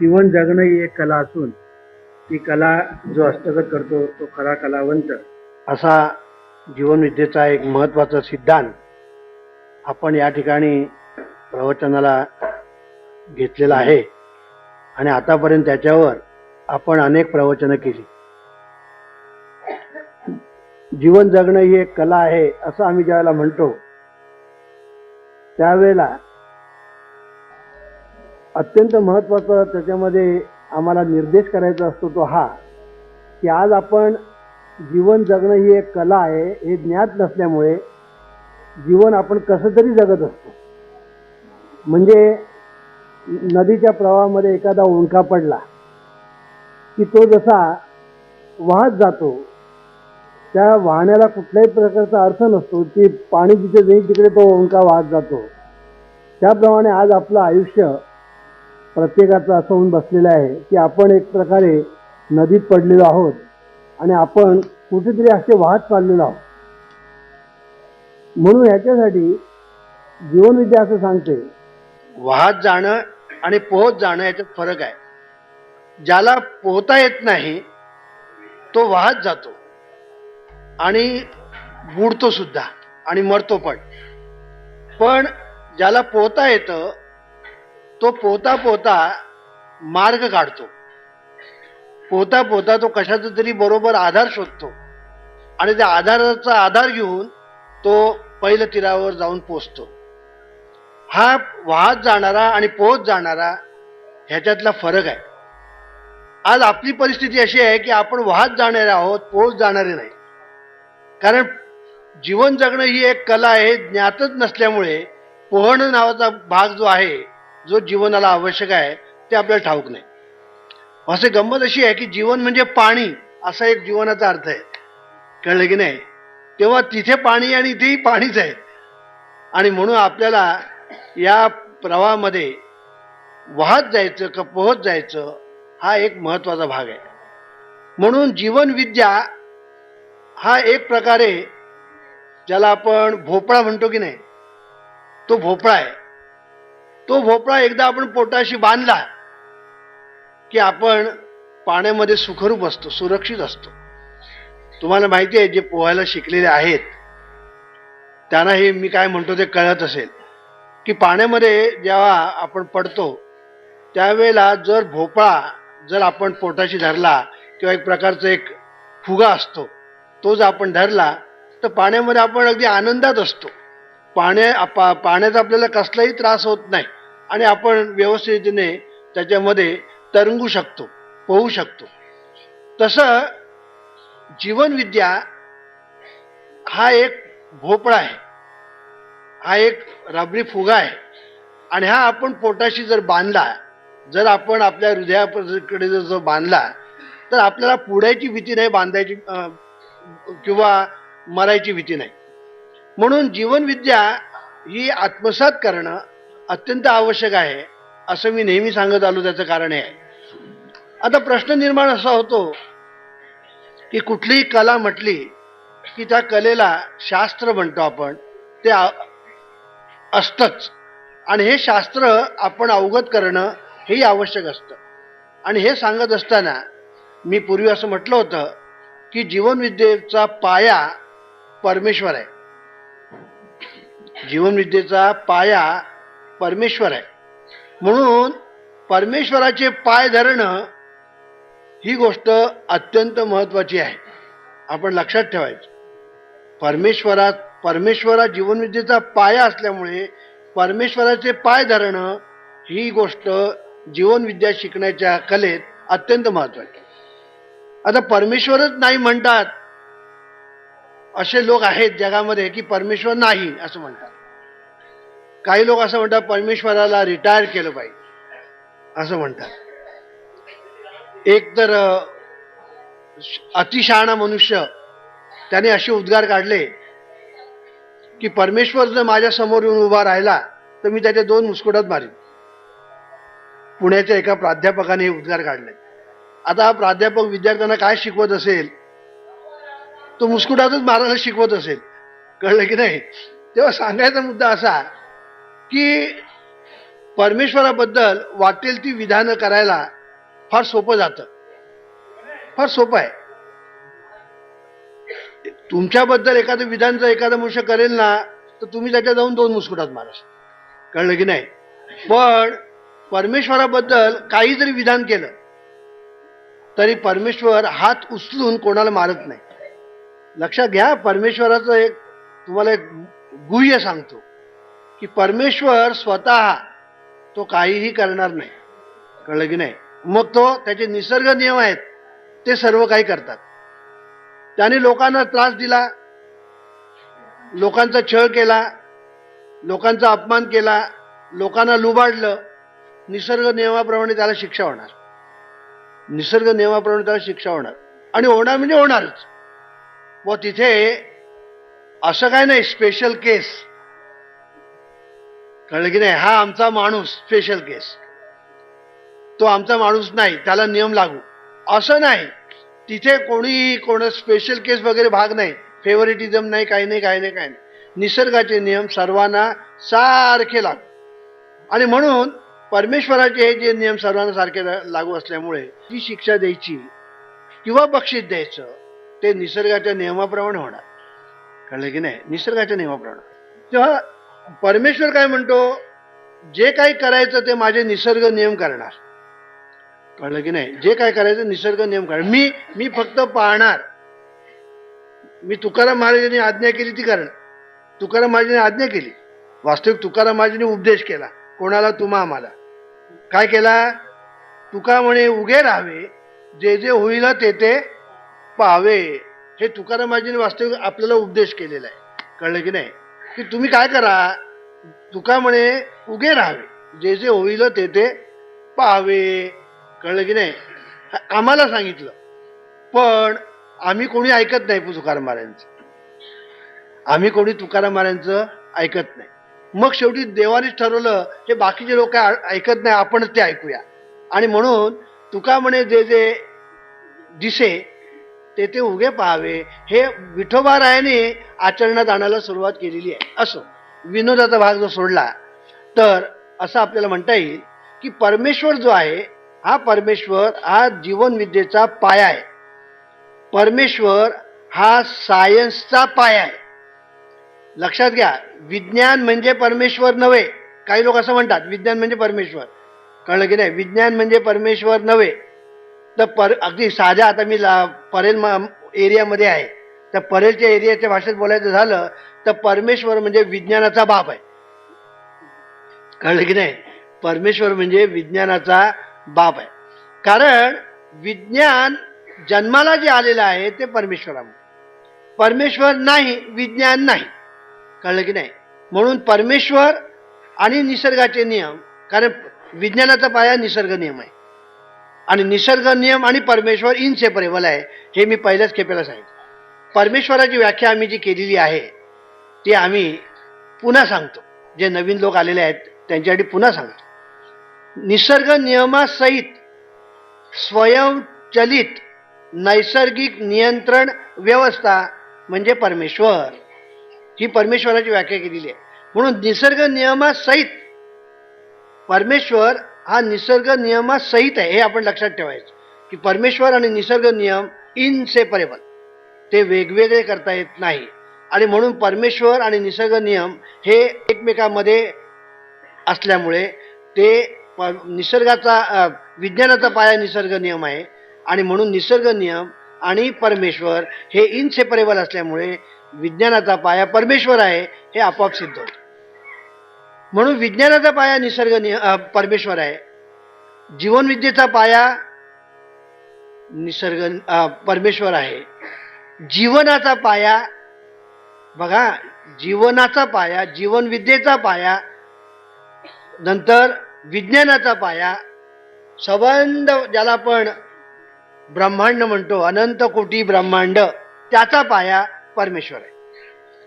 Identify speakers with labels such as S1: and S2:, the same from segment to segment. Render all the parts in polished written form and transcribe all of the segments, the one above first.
S1: जीवन जगणं ही एक कला असून ती कला जो हस्तगत करतो तो खरा कलावंत असा जीवनविद्येचा एक महत्त्वाचा सिद्धांत आपण या ठिकाणी प्रवचनाला घेतलेला आहे आणि आतापर्यंत त्याच्यावर आपण अनेक प्रवचनं केली. जीवन जगणं ही एक कला आहे असं आम्ही ज्यावेळेला म्हणतो त्यावेळेला अत्यंत महत्त्वाचा त्याच्यामध्ये आम्हाला निर्देश करायचा असतो तो हा की आज आपण जीवन जगणं ही एक कला आहे हे ज्ञात नसल्यामुळे जीवन आपण कसं तरी जगत असतो. म्हणजे नदीच्या प्रवाहामध्ये एखादा ओंडका पडला की तो जसा वाहत जातो त्या वाहण्याला कुठल्याही प्रकारचा अर्थ नसतो की पाणी जिथे जाईल तिकडे तो ओंडका वाहत जातो. त्याप्रमाणे आज आपलं आयुष्य प्रत्येकाचं असं होऊन बसलेलं आहे की आपण एक प्रकारे नदीत पडलेलो आहोत आणि आपण कुठेतरी असे वाहत चाललेलो आहोत. म्हणून ह्याच्यासाठी जीवनविद्या असं सांगते वाहत जाणं आणि पोहत जाणं याच्यात फरक आहे. ज्याला पोहता येत नाही तो वाहत जातो आणि बुडतो सुद्धा आणि मरतो पण ज्याला पोहता येतं तो पोहता पोहता मार्ग काढतो. पोहता पोहता तो कशाचा तरी बरोबर आधार शोधतो आणि त्या आधाराचा आधार घेऊन तो पहिल्या तीरावर जाऊन पोहोचतो. हा वाहत जाणारा आणि पोहत जाणारा ह्याच्यातला फरक आहे. आज आपली परिस्थिती अशी आहे की आपण वाहत जाणारे आहोत, पोहत जाणारे नाही. कारण जीवन जगणं ही एक कला आहे ज्ञातच नसल्यामुळे पोहणं नावाचा भाग जो आहे जो जीवनाला आवश्यक आहे ते आपल्याला ठाऊक नाही. असे गंमत अशी आहे की जीवन म्हणजे पाणी असा एक जीवनाचा अर्थ आहे. कळलं की नाही? तेव्हा तिथे पाणी आणि इथेही पाणीच आहे आणि म्हणून आपल्याला या प्रवाहामध्ये वाहत जायचं का पोहत जायचं हा एक महत्त्वाचा भाग आहे. म्हणून जीवनविद्या हा एक प्रकारे ज्याला आपण भोपळा म्हणतो की नाही तो भोपळा आहे. तो भोपळा एकदा आपण पोटाशी बांधला की आपण पाण्यामध्ये सुखरूप असतो, सुरक्षित असतो. तुम्हाला माहिती आहे जे पोहायला शिकलेले आहेत त्यांना हे मी काय म्हणतो ते कळत असेल की पाण्यामध्ये जेव्हा आपण पडतो त्यावेळेला जर भोपळा जर आपण पोटाशी धरला किंवा एक प्रकारचा एक फुगा असतो तो जर आपण धरला तर पाण्यामध्ये आपण अगदी आनंदात असतो. पाण्याचा आपल्याला कसलाही त्रास होत नाही आणि आपण व्यवस्थितपणे त्याच्यामध्ये तरंगू शकतो, पोहू शकतो. तसं जीवनविद्या हा एक भोपळा आहे, हा एक रबरी फुगा आहे आणि हा आपण पोटाशी जर बांधला, जर आपण आपल्या हृदयाकडे जर बांधला तर आपल्याला पुढायची भीती नाही, बांधायची किंवा मरायची भीती नाही. म्हणून जीवनविद्या ही आत्मसात करणं अत्यंत आवश्यक आहे असं मी नेहमी सांगत आलो. त्याचं कारण आहे आता प्रश्न निर्माण असा होतो की कुठलीही कला म्हटली की त्या कलेला शास्त्र म्हणतो आपण, ते असतंच आणि हे शास्त्र आपण अवगत करणं हेही आवश्यक असतं. आणि हे सांगत असताना मी पूर्वी असं म्हटलं होतं की जीवनविद्येचा पाया परमेश्वर आहे. जीवनविद्येचा पाया परमेश्वर आहे. म्हणून परमेश्वराचे पाय धरणं ही गोष्ट अत्यंत महत्त्वाची आहे. आपण लक्षात ठेवायचं. परमेश्वरा जीवनविद्येचा पाया असल्यामुळे परमेश्वराचे पाय धरणं ही गोष्ट जीवनविद्या शिकण्याच्या कलेत अत्यंत महत्त्वाची. आता परमेश्वरच नाही म्हणतात असे लोक आहेत जगामध्ये की परमेश्वर नाही असं म्हणतात. काही लोक असं म्हणतात परमेश्वराला रिटायर केलं पाहिजे असं म्हणतात. एक तर अतिशहाणा मनुष्य त्याने असे उद्गार काढले की परमेश्वर जर माझ्या समोर येऊन उभा राहिला तर मी त्याच्या 2 मुस्कुटात मारीन. पुण्याच्या एका प्राध्यापकाने हे उद्गार काढले. आता हा प्राध्यापक विद्यार्थ्यांना काय शिकवत असेल, तो मुस्कुटातच मारायला शिकवत असेल. कळलं की नाही? तेव्हा सांगायचा मुद्दा असा की परमेश्वराबद्दल वाटेल ती विधानं करायला फार सोपं जातं, फार सोपं आहे. तुमच्याबद्दल एखादं विधानचं एखादं मनुष्य करेल ना, तर तुम्ही त्याच्या जाऊन 2 मुस्कुटात मारा. कळलं की नाही? पण परमेश्वराबद्दल काही जरी विधान केलं तरी परमेश्वर हात उचलून कोणाला मारत नाही. लक्षात घ्या, परमेश्वराचं एक तुम्हाला एक गुह्य सांगतो की परमेश्वर स्वतः तो काहीही करणार नाही. कळलं की नाही? मग तो त्याचे निसर्ग नियम आहेत ते सर्व काही करतात. त्याने लोकांना त्रास दिला, लोकांचा छळ केला, लोकांचा अपमान केला, लोकांना लुबाडलं, निसर्ग नियमाप्रमाणे त्याला शिक्षा होणार. निसर्ग नियमाप्रमाणे त्याला शिक्षा होणार आणि होणार म्हणजे होणारच. व तिथे असं काय नाही स्पेशल केस. कळलं की नाही? हा आमचा माणूस स्पेशल केस, तो आमचा माणूस नाही, त्याला नियम लागू, असं नाही. तिथे कोण स्पेशल केस वगैरे भाग नाही, फेवरेटिझम नाही, काही नाही, काही नाही, काही नाही. निसर्गाचे नियम सर्वांना सारखे लागू. आणि म्हणून परमेश्वराचे हे जे नियम सर्वांना सारखे लागू असल्यामुळे जी शिक्षा द्यायची किंवा बक्षीस द्यायचं ते निसर्गाच्या नियमाप्रमाणे होणार. कळलं की नाही? निसर्गाच्या नियमाप्रमाणे. तेव्हा परमेश्वर काय म्हणतो, जे काही करायचं ते माझे निसर्ग नियम करणार. कळलं की नाही? जे काय करायचं निसर्ग नियम करणार. मी फक्त पाहणार. मी तुकाराम महाराजांनी आज्ञा केली ती करणार. तुकाराम महाराजांनी आज्ञा केली, वास्तविक तुकाराम महाराजांनी उपदेश केला. कोणाला? तुम्हा आम्हाला. काय केला? तुका म्हणे उगे राहावे, जे जे होईल ते ते पाहावे. हे तुकाराम महाराजांनी वास्तविक आपल्याला उपदेश केलेला आहे. कळलं की नाही? की तुम्ही काय करा, तुका म्हणे उगे राहावे, जे जे होईल ते ते पाहावे. कळलं की नाही? आम्हाला सांगितलं, पण आम्ही कोणी ऐकत नाही तुकाराम महाराजांचं. आम्ही कोणी तुकाराम महाराजांचं ऐकत नाही. मग शेवटी देवानेच ठरवलं हे बाकीचे लोक ऐकत नाही, आपणच ते ऐकूया. आणि म्हणून तुका म्हणे जे जे दिसे ते ते उगे पाहावे, हे विठोबारायाने आचरणात आणायला सुरुवात केलेली आहे. असो, विनोदाचा भाग जो सोडला तर असं आपल्याला म्हणता येईल की परमेश्वर जो आहे, हा परमेश्वर हा जीवन विद्येचा पाया आहे. परमेश्वर हा सायन्सचा पाया आहे. लक्षात घ्या, विज्ञान म्हणजे परमेश्वर नव्हे. काही लोक असं म्हणतात विज्ञान म्हणजे परमेश्वर. कळलं की नाही? विज्ञान म्हणजे परमेश्वर नव्हे. तर अगदी साध्या, आता मी परेल एरियामध्ये आहे, तर परेलच्या एरियाच्या भाषेत बोलायचं झालं तर परमेश्वर म्हणजे विज्ञानाचा बाप आहे. कळलं की नाही? परमेश्वर म्हणजे विज्ञानाचा बाप आहे. कारण विज्ञान जन्माला जे आलेलं आहे ते परमेश्वरामुळे. परमेश्वर नाही, विज्ञान नाही. कळलं की नाही? म्हणून परमेश्वर आणि निसर्गाचे नियम, कारण विज्ञानाचा पाया निसर्ग नियम आहे आणि निसर्ग नियम आणि परमेश्वर इनसेपरेबल आहे. हे मी पहिल्याच खेपेला सांगितलं. परमेश्वराची व्याख्या आम्ही जी केलेली आहे ती आम्ही पुन्हा सांगतो. जे नवीन लोक आलेले आहेत त्यांच्यासाठी पुन्हा सांगतो. निसर्ग नियमासहित स्वयंचलित नैसर्गिक नियंत्रण व्यवस्था म्हणजे परमेश्वर. ही परमेश्वराची व्याख्या केलेली आहे. म्हणून निसर्ग नियमासहित परमेश्वर हा निसर्ग नियमासहित आहे, हे आपण लक्षात ठेवायचं की परमेश्वर आणि निसर्ग नियम इनसेपरेबल, ते वेगवेगळे करता येत नाही. आणि म्हणून परमेश्वर आणि निसर्ग नियम हे एकमेकांमध्ये असल्यामुळे ते निसर्गाचा विज्ञानाचा पाया निसर्ग नियम आहे आणि म्हणून निसर्ग नियम आणि परमेश्वर हे इनसेपरेबल असल्यामुळे विज्ञानाचा पाया परमेश्वर आहे हे आपोआप सिद्ध होतं. म्हणून विज्ञानाचा पाया परमेश्वर आहे. जीवनविद्येचा पाया परमेश्वर आहे. जीवनाचा पाया बघा, जीवनाचा पाया, जीवनविद्येचा पाया, नंतर विज्ञानाचा पाया, संबंध ज्याला आपण ब्रह्मांड म्हणतो, अनंत कोटी ब्रह्मांड, त्याचा पाया परमेश्वर आहे.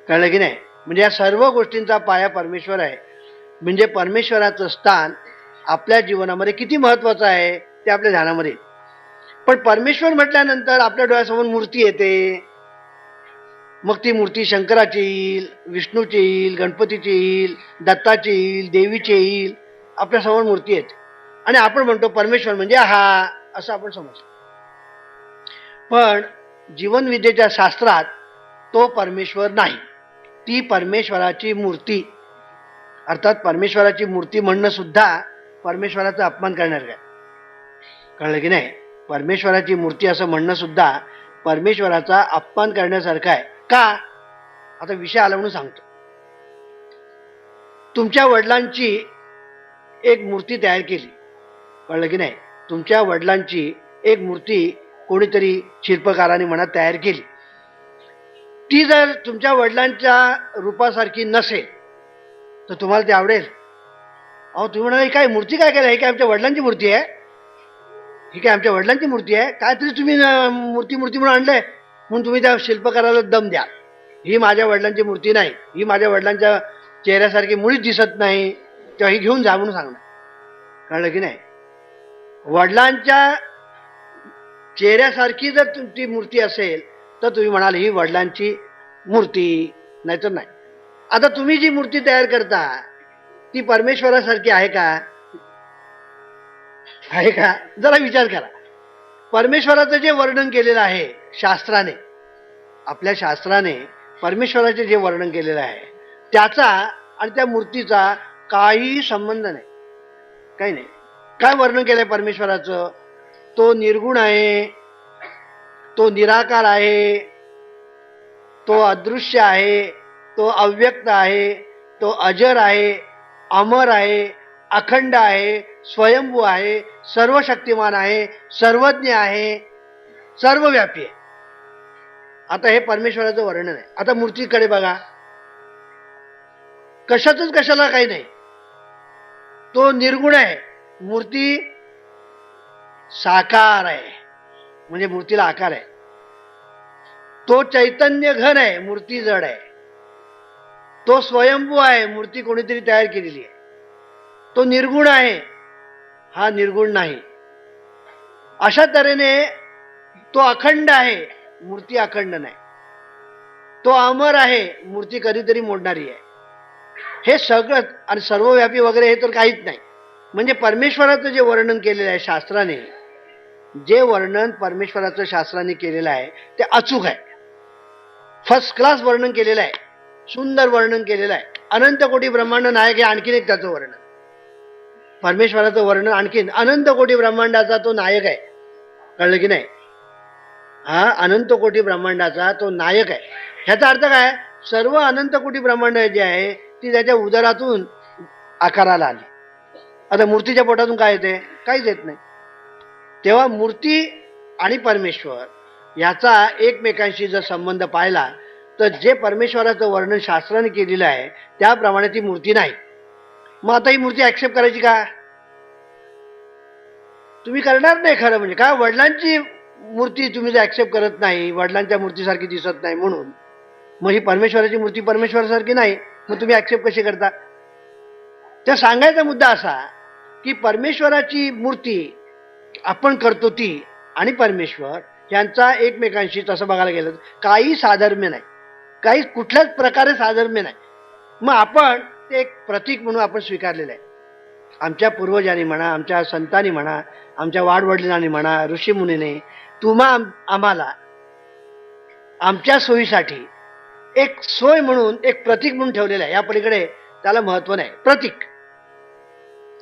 S1: कळलं की नाही? म्हणजे या सर्व गोष्टींचा पाया परमेश्वर आहे. म्हणजे परमेश्वराचं स्थान आपल्या जीवनामध्ये किती महत्वाचं आहे ते आपल्या ध्यानामध्ये. पण परमेश्वर म्हटल्यानंतर आपल्या डोळ्यासमोर मूर्ती येते. मग ती मूर्ती शंकराची येईल, विष्णूची येईल, गणपतीची येईल, दत्ताची येईल, देवीची येईल, आपल्यासमोर मूर्ती येते आणि आपण म्हणतो परमेश्वर म्हणजे हा. असं आपण समजतो. पण जीवनविद्येच्या शास्त्रात तो परमेश्वर नाही, ती परमेश्वराची मूर्ती. अर्थात परमेश्वराची मूर्ती म्हणणं सुद्धा परमेश्वराचा अपमान करणार काय? कळलं की नाही? परमेश्वराची मूर्ती असं म्हणणं सुद्धा परमेश्वराचा अपमान करण्यासारखं आहे. का? आता विषय आला म्हणून सांगतो. तुमच्या वडिलांची एक मूर्ती तयार केली, कळलं की नाही? तुमच्या वडिलांची एक मूर्ती कोणीतरी शिल्पकाराने म्हणा तयार केली. ती जर तुमच्या वडिलांच्या रूपासारखी नसेल तर तुम्हाला ती आवडेल? अहो तुम्ही म्हणाल काय मूर्ती काय केलं, ही काय आमच्या वडिलांची मूर्ती आहे, ही काय आमच्या वडिलांची मूर्ती आहे, काहीतरी तुम्ही मूर्ती मूर्ती म्हणून आणलंय म्हणून तुम्ही त्या शिल्पकाराला दम द्या. ही माझ्या वडिलांची मूर्ती नाही, ही माझ्या वडिलांच्या चेहऱ्यासारखी मुळीच दिसत नाही, तेव्हा ही घेऊन जा म्हणून सांगणार. कळलं की नाही? वडिलांच्या चेहऱ्यासारखी जर तुमची मूर्ती असेल तर तुम्ही म्हणाल ही वडिलांची मूर्ती, नाहीतर नाही. आता तुम्ही जी मूर्ती तयार करता ती परमेश्वरासारखी आहे का? आहे का? जरा विचार करा. परमेश्वराचं जे वर्णन केलेलं आहे शास्त्राने, आपल्या शास्त्राने परमेश्वराचे जे वर्णन केलेलं आहे त्याचा आणि त्या मूर्तीचा काही संबंध नाही, काही नाही. काय वर्णन केलंय परमेश्वराचं? तो निर्गुण आहे, तो निराकार आहे, तो अदृश्य आहे, तो अव्यक्त आहे, तो अजर आहे, अमर आहे, अखंड आहे, स्वयंभू आहे, सर्वशक्तिमान आहे, सर्वज्ञ आहे, सर्वव्यापी आहे. आता हे परमेश्वराचं वर्णन आहे. आता मूर्तीकडे बघा, कशातच कशाला काही नाही. तो निर्गुण आहे, मूर्ती साकार आहे, म्हणजे मूर्तीला आकार आहे. तो चैतन्य घन आहे, मूर्ती जड आहे. तो स्वयंभू आहे, मूर्ती कोणीतरी तयार केलेली आहे. तो निर्गुण आहे, हा निर्गुण नाही. अशा तऱ्हेने तो अखंड आहे, मूर्ती अखंड नाही. तो अमर आहे, मूर्ती कधीतरी मोडणारी आहे. हे सगळं आणि सर्वव्यापी वगैरे हे तर काहीच नाही. म्हणजे परमेश्वराचं जे वर्णन केलेलं आहे शास्त्राने, जे वर्णन परमेश्वराचं शास्त्राने केलेलं आहे ते अचूक आहे, फर्स्ट क्लास वर्णन केलेलं आहे, सुंदर वर्णन केलेलं आहे. अनंत कोटी ब्रह्मांड नायक हे आणखीन एक त्याचं वर्णन. परमेश्वराचं वर्णन आणखीन अनंत कोटी ब्रह्मांडाचा तो नायक आहे. कळलं की नाही? हा अनंत कोटी ब्रह्मांडाचा तो नायक आहे. ह्याचा अर्थ काय? सर्व अनंत कोटी ब्रह्मांड जे आहे ती त्याच्या उदरातून आकाराला आली. आता मूर्तीच्या पोटातून काय येते? काहीच येत नाही. तेव्हा मूर्ती आणि परमेश्वर याचा एकमेकांशी जर संबंध पाहिला तर जे परमेश्वराचं वर्णन शास्त्राने केलेलं आहे त्याप्रमाणे ती मूर्ती नाही. मग आता ही मूर्ती ऍक्सेप्ट करायची का? तुम्ही करणार नाही. खरं म्हणजे काय, वडिलांची मूर्ती तुम्ही जर ऍक्सेप्ट करत नाही, वडिलांच्या मूर्तीसारखी दिसत नाही म्हणून, मग ही परमेश्वराची मूर्ती परमेश्वरासारखी नाही, मग तुम्ही ऍक्सेप्ट कशी करता? त्या सांगायचा मुद्दा असा की परमेश्वराची मूर्ती आपण करतो ती आणि परमेश्वर यांचा एकमेकांशी तसं बघायला गेलं काही साधर्म्य नाही, काही कुठल्याच प्रकारे साधर्म्य नाही. मग आपण ते एक प्रतीक म्हणून आपण स्वीकारलेलं आहे. आमच्या पूर्वजांनी म्हणा, आमच्या संतांनी म्हणा, आमच्या वाडवडिलांनी म्हणा, ऋषीमुनीने आम्हाला आमच्या सोयीसाठी एक सोय म्हणून एक प्रतीक म्हणून ठेवलेलं आहे. या पलीकडे त्याला महत्व नाही. प्रतीक,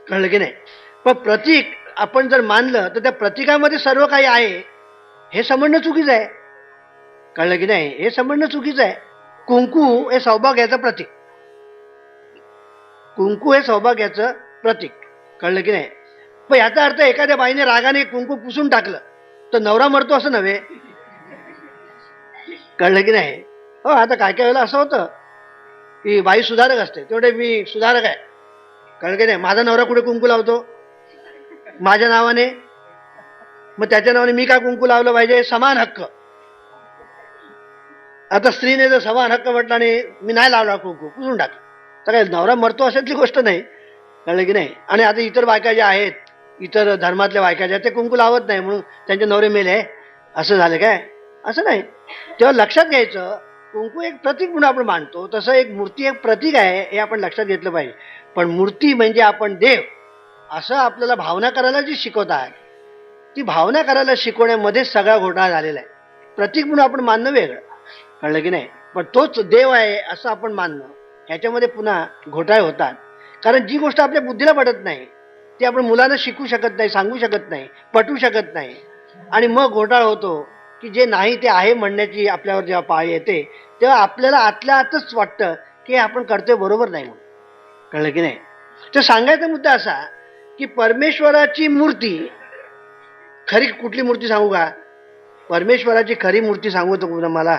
S1: कळलं की नाही? पण प्रतीक आपण जर मानलं तर त्या प्रतीकामध्ये सर्व काही आहे हे समजणं चुकीचं आहे. कळलं की नाही? हे समजणं चुकीचं आहे. कुंकू हे सौभाग्याचं प्रतीक, कुंकू हे सौभाग्याचं प्रतीक. कळलं की नाही? पण याचा अर्थ एखाद्या बाईने रागाने कुंकू पुसून टाकलं तर नवरा मरतो असं नव्हे. कळलं की नाही? हो, आता काय काय वेळेला असं होतं की बाई सुधारक असते, तेवढे मी सुधारक आहे. कळलं की नाही? माझा नवरा कुठे कुंकू लावतो माझ्या नावाने, मग त्याच्या नावाने मी का कुंकू लावलं पाहिजे? समान हक्क. आता स्त्रीने जर समान हक्क म्हटला आणि मी नाही लावला कुंकू, पुसून टाकलं, तर काय नवरा मरतो अशातली गोष्ट नाही. कळलं की नाही? आणि आता इतर बायका ज्या आहेत, इतर धर्मातल्या बायका ज्या, ते कुंकू लावत नाही म्हणून त्यांचे नवरे मेले असं झालं काय? असं नाही. तेव्हा लक्षात घ्यायचं, कुंकू एक प्रतीक म्हणून आपण मानतो, तसं एक मूर्ती एक प्रतीक आहे हे आपण लक्षात घेतलं पाहिजे. पण मूर्ती म्हणजे आपण देव असं आपल्याला भावना करायला जी शिकवतात ती भावना करायला शिकवण्यामध्येच सगळा घोटाळा झालेला आहे. प्रतीक म्हणून आपण मानणं वेगळं, कळलं की नाही, पण तोच देव आहे असं आपण मानणं, ह्याच्यामध्ये पुन्हा घोटाळे होतात. कारण जी गोष्ट आपल्या बुद्धीला पटत नाही ती आपण मुलांना शिकू शकत नाही, सांगू शकत नाही, पटवू शकत नाही, आणि मग घोटाळा होतो की जे नाही ते आहे म्हणण्याची आपल्यावर जेव्हा पाळी येते तेव्हा आपल्याला आतल्या आतच वाटतं की आपण करतोय बरोबर नाही म्हणून, कळलं की नाही. तर सांगायचा मुद्दा असा की परमेश्वराची मूर्ती, खरी कुठली मूर्ती सांगू का, परमेश्वराची खरी मूर्ती सांगू तो मला,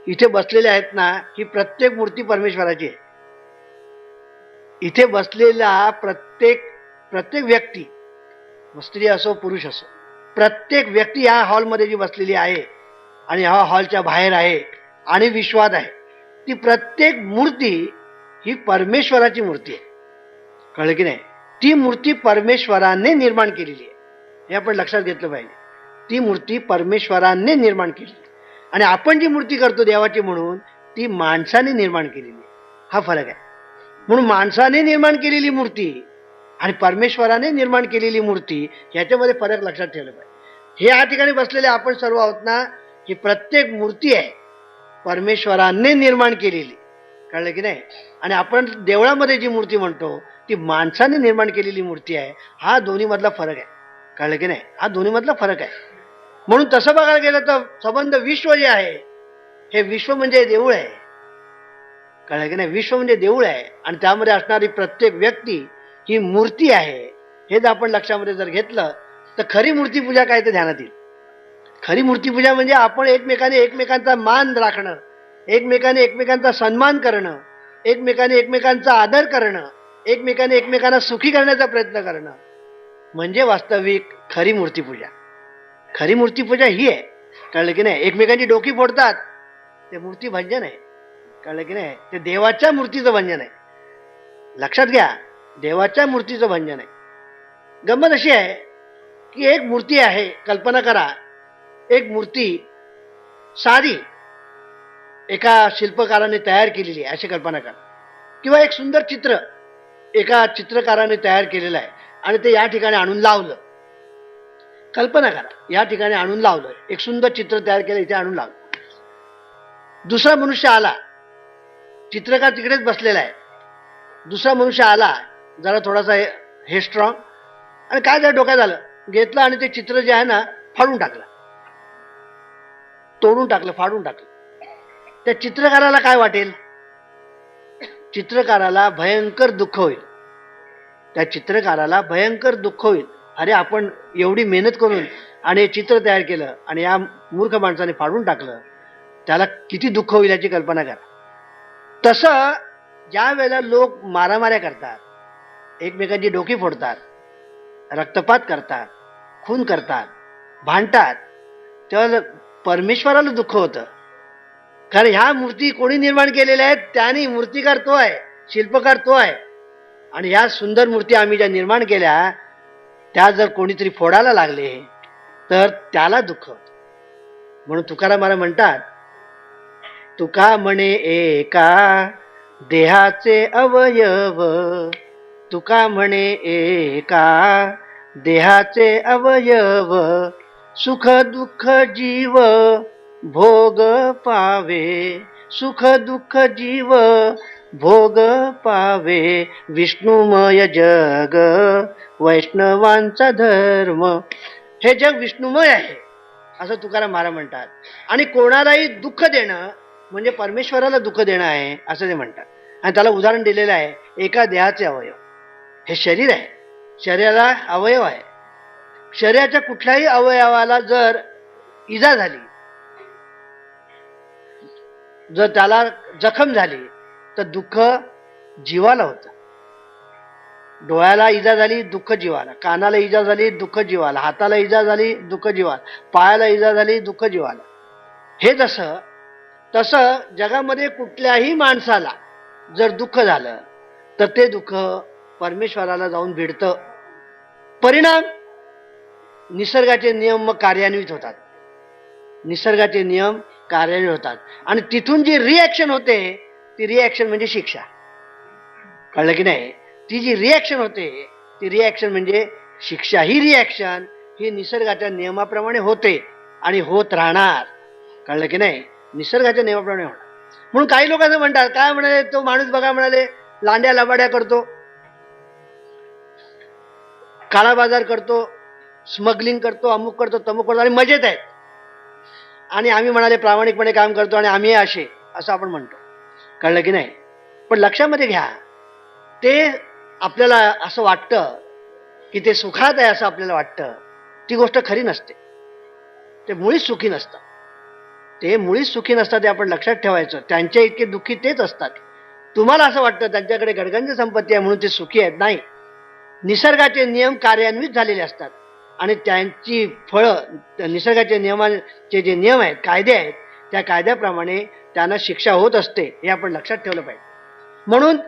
S1: इथे बसलेले आहेत ना, ही प्रत्येक मूर्ती परमेश्वराची आहे. इथे बसलेला प्रत्येक प्रत्येक व्यक्ती, स्त्री असो पुरुष असो, प्रत्येक व्यक्ती या हॉलमध्ये जी बसलेली आहे आणि ह्या हॉलच्या बाहेर आहे आणि विश्वात आहे, ती प्रत्येक मूर्ती ही परमेश्वराची मूर्ती आहे, कळलं की नाही. ती मूर्ती परमेश्वराने निर्माण केलेली आहे, हे आपण लक्षात घेतलं पाहिजे. ती मूर्ती परमेश्वराने निर्माण केली आणि आपण जी मूर्ती करतो देवाची म्हणून ती माणसाने निर्माण केलेली आहे, हा फरक आहे. म्हणून माणसाने निर्माण केलेली मूर्ती आणि परमेश्वराने निर्माण केलेली मूर्ती याच्यामध्ये फरक लक्षात ठेवला पाहिजे. हे या ठिकाणी बसलेले आपण सर्व आहोत ना, ही प्रत्येक मूर्ती आहे परमेश्वराने निर्माण केलेली, कळलं की नाही. आणि आपण देवळामध्ये जी मूर्ती म्हणतो ती माणसाने निर्माण केलेली मूर्ती आहे. हा दोन्ही मधला फरक आहे, कळलं की नाही, हा दोन्ही मधला फरक आहे. म्हणून तसं बघायला गेलं तर संबंध विश्व जे आहे हे विश्व म्हणजे देऊळ आहे, कळलं की नाही. विश्व म्हणजे देऊळ आहे आणि त्यामध्ये असणारी प्रत्येक व्यक्ती ही मूर्ती आहे. हे जर आपण लक्षामध्ये जर घेतलं तर खरी मूर्तीपूजा काय ते ध्यानात येईल. खरी मूर्तीपूजा म्हणजे आपण एकमेकाने एकमेकांचा मान राखणं, एकमेकाने एकमेकांचा सन्मान करणं, एकमेकाने एकमेकांचा आदर करणं, एकमेकाने एकमेकांना सुखी करण्याचा प्रयत्न करणं, म्हणजे वास्तविक खरी मूर्तीपूजा. खरी मूर्तीपूजा ही आहे, कळलं की नाही. एकमेकांची डोकी फोडतात ते मूर्ती भंजन आहे, कळलं की नाही. ते देवाच्या मूर्तीचं भंजन आहे, लक्षात घ्या, देवाच्या मूर्तीचं भंजन आहे. गंमत अशी आहे की एक मूर्ती आहे, कल्पना करा, एक मूर्ती साधी एका शिल्पकाराने तयार केलेली आहे अशी कल्पना करा, किंवा एक सुंदर चित्र एका चित्रकाराने तयार केलेलं आहे आणि ते या ठिकाणी आणून लावलं. कल्पना करा, या ठिकाणी आणून लावलं, एक सुंदर चित्र तयार केलं, इथे आणून लावलं. दुसरा मनुष्य आला, चित्रकार तिकडेच बसलेला आहे, दुसरा मनुष्य आला जरा थोडासा हे स्ट्रॉंग, आणि काय जरा डोक्यात आलं, घेतलं आणि ते चित्र जे आहे ना फाडून टाकलं, तोडून टाकलं, फाडून टाकलं. त्या चित्रकाराला काय वाटेल, चित्रकाराला भयंकर दुःख होईल, त्या चित्रकाराला भयंकर दुःख होईल. अरे आपण एवढी मेहनत करून आणि चित्र तयार केलं आणि या मूर्ख माणसाने फाडून टाकलं, त्याला किती दुःख होईल याची कल्पना करा. तसं ज्या वेळेला लोक मारामाऱ्या करतात, एकमेकांची डोकी फोडतात, रक्तपात करतात, खून करतात, भांडतात, तेव्हा परमेश्वराला दुःख होतं. कारण ह्या मूर्ती कोणी निर्माण केलेल्या आहेत, त्याने, मूर्तिकार तो आहे, शिल्पकार तो आहे, आणि ह्या सुंदर मूर्ती आम्ही ज्या निर्माण केल्या त्या जर कोणीतरी फोडायला लागले तर त्याला दुःख होतं. म्हणून तुकाराम महाराज म्हणतात, तुका म्हणे एका देहाचे अवयव, तुका म्हणे एका देहाचे अवयव, सुख दुःख जीव भोग पावे, सुख दुःख जीव भोग पावे, विष्णुमय जग वैष्णवांचा धर्म. हे जग विष्णुमय आहे असं तुकाराम महाराज म्हणतात, आणि कोणालाही दुःख देणं म्हणजे परमेश्वराला दुःख देणं आहे असं ते म्हणतात. आणि त्याला उदाहरण दिलेलं आहे, एका देहाचे अवयव, हे शरीर आहे, शरीराला अवयव आहे, शरीराच्या कुठल्याही अवयवाला जर इजा झाली, जर त्याला जखम झाली तर दुःख जीवाला होतं. डोळ्याला इजा झाली दुःख जीवाला, कानाला इजा झाली दुःख जीवाला, हाताला इजा झाली दुःख जीवाला, पायाला इजा झाली दुःख जीवाला. हे जसं तसं जगामध्ये कुठल्याही माणसाला जर दुःख झालं तर ते दुःख परमेश्वराला जाऊन भिडतं. परिणाम निसर्गाचे नियम मग कार्यान्वित होतात, निसर्गाचे नियम कार्यान्वित होतात, आणि तिथून जी रिॲक्शन होते ती रिॲक्शन म्हणजे शिक्षा, कळलं की नाही. ती जी रिॲक्शन होते ती रिॲक्शन म्हणजे शिक्षा. ही रिॲक्शन ही निसर्गाच्या नियमाप्रमाणे होते आणि होत राहणार. कळलं की नाही? निसर्गाच्या नियमाप्रमाणे होणार. म्हणून काही लोक असं म्हणतात, काय म्हणाले तो माणूस बघा, म्हणाले लांड्या लबाड्या करतो, काळा बाजार करतो, स्मगलिंग करतो, अमुक करतो, तमुक करतो आणि मजेत आहेत, आणि आम्ही म्हणाले प्रामाणिकपणे काम करतो आणि आम्ही असे, असं आपण म्हणतो. कळलं की नाही? पण लक्षामध्ये घ्या, ते आपल्याला असं वाटतं की ते सुखात आहे असं आपल्याला वाटतं, ती गोष्ट खरी नसते. ते मुळीच सुखी नसतात. ते मुळीच सुखी नसतात, ते आपण लक्षात ठेवायचं. त्यांच्या इतके दुःखी तेच असतात. तुम्हाला असं वाटतं त्यांच्याकडे गडगंज संपत्ती आहे म्हणून ते सुखी आहेत. नाही, निसर्गाचे नियम कार्यान्वित झालेले असतात आणि त्यांची फळं, निसर्गाच्या नियमाचे जे नियम आहेत, कायदे आहेत, त्या कायद्याप्रमाणे त्यांना शिक्षा होत असते, हे आपण लक्षात ठेवलं पाहिजे. म्हणून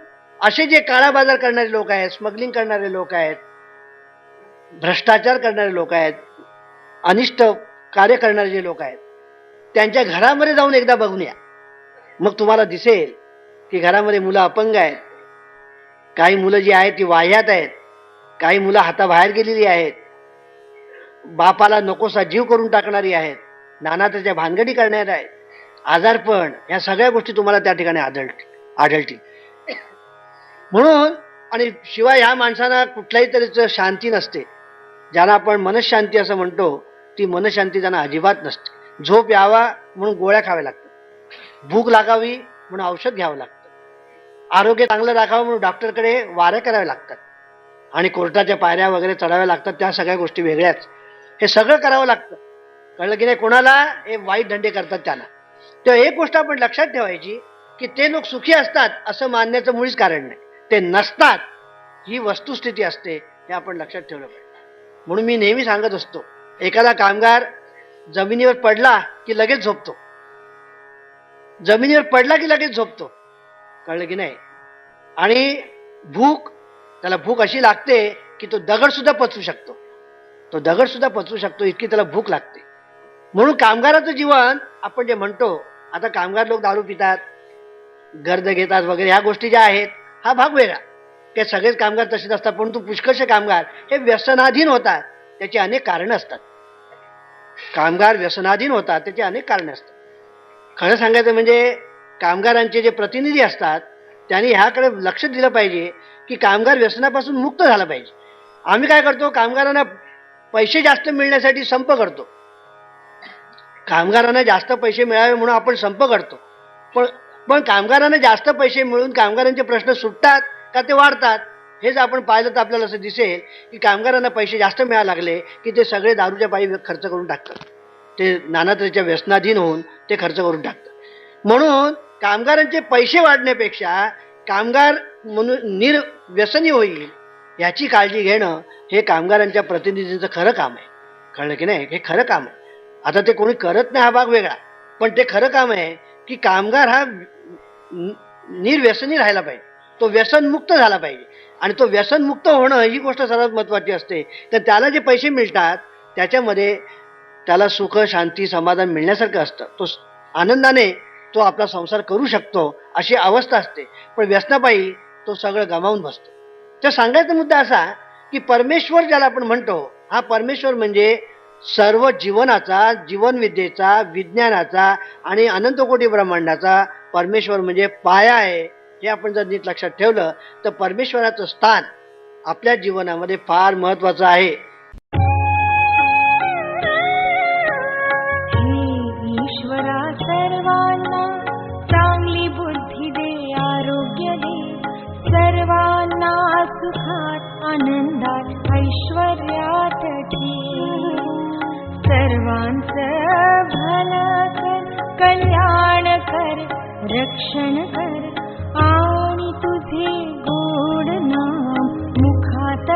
S1: असे जे काळा बाजार करणारे लोक आहेत, स्मगलिंग करणारे लोक आहेत, भ्रष्टाचार करणारे लोक आहेत, अनिष्ट कार्य करणारे जे लोक आहेत, त्यांच्या घरामध्ये जाऊन एकदा बघून या. मग तुम्हाला दिसेल की घरामध्ये मुलं अपंग आहेत, काही मुलं जी आहेत ती वाह्यात आहेत, काही मुलं हाताबाहेर गेलेली आहेत, बापाला नकोसा जीव करून टाकणारी आहेत, नानाच्या भानगडी करणाऱ्या आहेत, आजारपण, या सगळ्या गोष्टी तुम्हाला त्या ठिकाणी आढळतील. म्हणून आणि शिवाय ह्या माणसांना कुठल्याही तऱ्हेचं शांती नसते. ज्यांना आपण मनशांती असं म्हणतो, ती मनशांती त्यांना अजिबात नसते. झोप यावा म्हणून गोळ्या खाव्या लागतात, भूक लागावी म्हणून औषध घ्यावं लागतं, आरोग्य चांगलं राखावं म्हणून डॉक्टरकडे वाऱ्या कराव्या लागतात, आणि कोर्टाच्या पायऱ्या वगैरे चढाव्या लागतात. त्या सगळ्या गोष्टी वेगळ्याच. हे सगळं करावं लागतं. कळलं की नाही? कोणाला? हे वाईट धंदे करतात त्यांना. तर एक गोष्ट आपण लक्षात ठेवायची की ते लोक सुखी असतात असं मानण्याचं मुळीच कारण नाही. ते नसतात, ही वस्तुस्थिती असते, हे आपण लक्षात ठेवलं पाहिजे. म्हणून मी नेहमी सांगत असतो, एखादा कामगार जमिनीवर पडला की लगेच झोपतो, जमिनीवर पडला की लगेच झोपतो. कळलं की नाही? आणि भूक, त्याला भूक अशी लागते की तो दगड सुद्धा पचवू शकतो, तो दगड सुद्धा पचवू शकतो, इतकी त्याला भूक लागते. म्हणून कामगाराचं जीवन आपण जे म्हणतो, आता कामगार लोक दारू पितात, गर्द घेतात वगैरे, ह्या गोष्टी ज्या आहेत, हा भाग वेगळा. ते सगळेच कामगार तसेच असतात, परंतु पुष्कळसे कामगार हे व्यसनाधीन होतात. त्याची अनेक कारणं असतात. कामगार व्यसनाधीन होतात, त्याची अनेक कारणं असतात. खरं सांगायचं म्हणजे कामगारांचे जे प्रतिनिधी असतात त्यांनी ह्याकडे लक्ष दिलं पाहिजे की कामगार व्यसनापासून मुक्त झाला पाहिजे. आम्ही काय करतो, कामगारांना पैसे जास्त मिळण्यासाठी संप करतो, कामगारांना जास्त पैसे मिळावे म्हणून आपण संप करतो. पण कामगारांना जास्त पैसे मिळून कामगारांचे प्रश्न सुटतात का ते वाढतात? हेच आपण पाहिलं तर आपल्याला असं दिसेल की कामगारांना पैसे जास्त मिळायला लागले की ते सगळे दारूच्या पायी खर्च करून टाकतात, ते नाना तऱ्हेच्या व्यसनाधीन होऊन ते खर्च करून टाकतात. म्हणून कामगारांचे पैसे वाढण्यापेक्षा कामगार म्हणून निर्व्यसनी होईल याची काळजी घेणं हे कामगारांच्या प्रतिनिधींचं खरं काम आहे. कळलं की नाही? हे खरं काम आहे. आता ते कोणी करत नाही हा भाग वेगळा, पण ते खरं काम आहे की कामगार हा निर्व्यसनी राहायला पाहिजे, तो व्यसनमुक्त झाला पाहिजे. आणि तो व्यसनमुक्त होणं ही गोष्ट सर्वात महत्त्वाची असते. तर त्याला जे पैसे मिळतात त्याच्यामध्ये त्याला सुख, शांती, समाधान मिळण्यासारखं असतं. तो आनंदाने तो आपला संसार करू शकतो, अशी अवस्था असते. पण व्यसनापायी तो सगळं गमावून बसतो. तर सांगायचा मुद्दा असा की परमेश्वर ज्याला आपण म्हणतो, हा परमेश्वर म्हणजे सर्व जीवनाचा, जीवनविद्येचा, विज्ञानाचा आणि अनंतकोटी ब्रह्मांडाचा परमेश्वर म्हणजे पाया आहे. हे आपण जर नीट लक्षात ठेवलं तर परमेश्वराचं स्थान आपल्या जीवनामध्ये फार महत्वाचं आहे.
S2: ईश्वरा सर्वांना चांगली बुद्धी दे, आरोग्य दे, सर्वांना सुखात, आनंदात, ऐश्वर्यात ठेव. सर्वांचं भलं कर, कल्याण कर, रक्षण कर, आणि तुझे गोड नाम मुखात